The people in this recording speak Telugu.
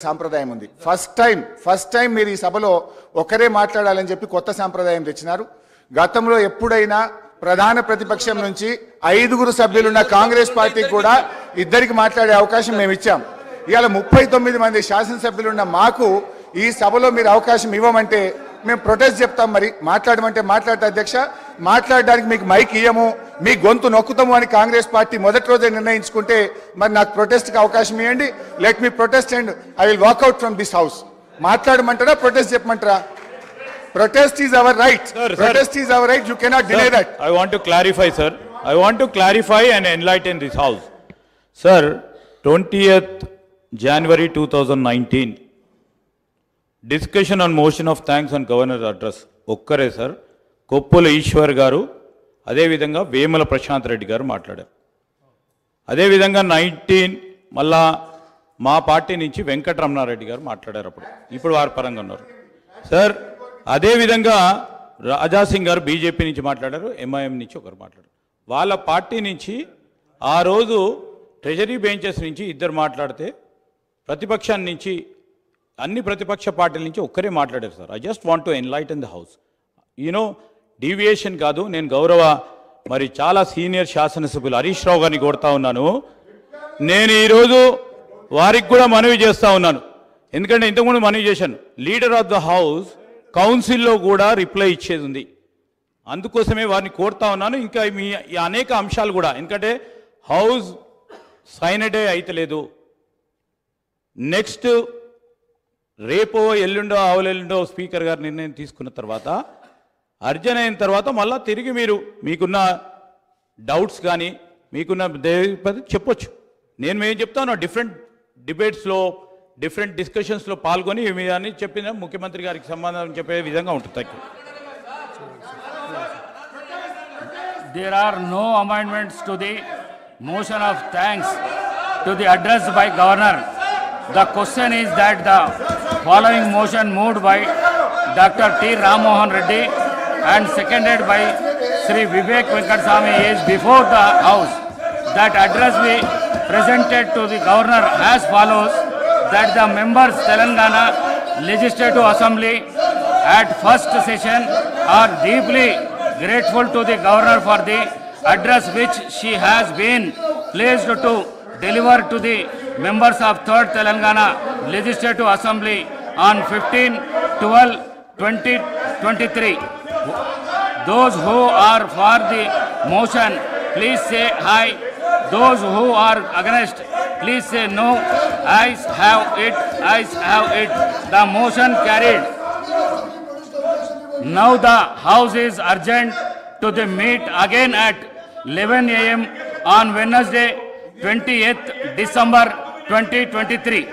సాంప్రదాయం ఉంది. ఫస్ట్ టైం మీరు ఈ సభలో ఒకరే మాట్లాడాలని చెప్పి కొత్త సాంప్రదాయం తెచ్చినారు. గతంలో ఎప్పుడైనా ప్రధాన ప్రతిపక్షం నుంచి 5 సభ్యులున్న కాంగ్రెస్ పార్టీకి కూడా ఇద్దరికి మాట్లాడే అవకాశం మేము ఇచ్చాం. ఇవాళ 39 మంది శాసనసభ్యులున్న మాకు ఈ సభలో మీరు అవకాశం ఇవ్వమంటే మేము ప్రొటెస్ట్ చెప్తాం. మరి మాట్లాడమంటే మాట్లాడతా అధ్యక్ష, మాట్లాడడానికి మీకు మైక్ ఇయ్యము, మీ గొంతు నొక్కుతాము అని కాంగ్రెస్ పార్టీ మొదటి రోజే నిర్ణయించుకుంటే మరి నాకు ప్రొటెస్ట్కి అవకాశం ఇవ్వండి. Let me protest and I will walkout from this house. మాట్లాడమంటారా ప్రొటెస్ట్ చెప్పమంటారా? Protest is our right. Sir, protest is our right. You cannot deny that. I want to clarify, sir. I want to clarify and enlighten this house. Sir, 20th January 2019, discussion on motion of thanks on governor's address. Okkare, sir. Koppula Ishwar garu, ade vidhanga Vemala Prashant Reddy garu matladaru. Ade vidhanga 19 malla మా పార్టీ నుంచి వెంకటరమణారెడ్డి గారు మాట్లాడారు. ఇప్పుడు వారి పరంగా ఉన్నారు. సార్ అదేవిధంగా రాజాసింగ్ గారు బీజేపీ నుంచి మాట్లాడారు, ఎంఐఎం నుంచి ఒకరు మాట్లాడారు. వాళ్ళ పార్టీ నుంచి ఆ రోజు ట్రెజరీ బెంచెస్ నుంచి ఇద్దరు మాట్లాడితే ప్రతిపక్షాన్ని నుంచి అన్ని ప్రతిపక్ష పార్టీల నుంచి ఒక్కరే మాట్లాడారు. Sir I just want to enlighten the house. You know deviation కాదు, నేను గౌరవ మరి చాలా సీనియర్ శాసనసభ్యులు హరీష్ రావు గారిని కోరుతా ఉన్నాను. నేను ఈరోజు వారికి కూడా మనవి చేస్తూ ఉన్నాను, ఎందుకంటే ఇంతకుముందు మనవి చేశాను. లీడర్ ఆఫ్ ద హౌస్ కౌన్సిల్లో కూడా రిప్లై ఇచ్చేది ఉంది, అందుకోసమే వారిని కోరుతా ఉన్నాను. ఇంకా మీ అనేక అంశాలు కూడా, ఎందుకంటే హౌస్ సైనడే అయితలేదు. నెక్స్ట్ రేపో ఎల్లుండో ఆవులెల్లుండో స్పీకర్ గారు నిర్ణయం తీసుకున్న తర్వాత అర్జన్ అయిన తర్వాత మళ్ళీ తిరిగి మీరు మీకున్న డౌట్స్ కానీ మీకున్న చెప్పొచ్చు. నేను ఏం చెప్తాను, డిఫరెంట్ డిబేట్స్లో డిఫరెంట్ డిస్కషన్స్లో పాల్గొని అని చెప్పిన ముఖ్యమంత్రి గారికి సంబంధం చెప్పే విధంగా ఉంటుంది. There are no amendments to the motion of thanks to the address by Governor. The question is that the following motion moved by Dr. T. Ram Mohan Reddy and seconded by Sri Vivek Venkateswamy is before the House. That address be presented to the Governor as follows: that the members Telangana Legislative Assembly at first session are deeply grateful to the Governor for the address which she has been pleased to deliver to the members of 3rd Telangana Legislative Assembly on 15/12/2023. Those who are for the motion, please say aye. Those who are against, please say no. Ayes have it. Ayes have it. The motion carried. Now the House is urgent to the meet again at 11 a.m. on Wednesday, 20th December 2023.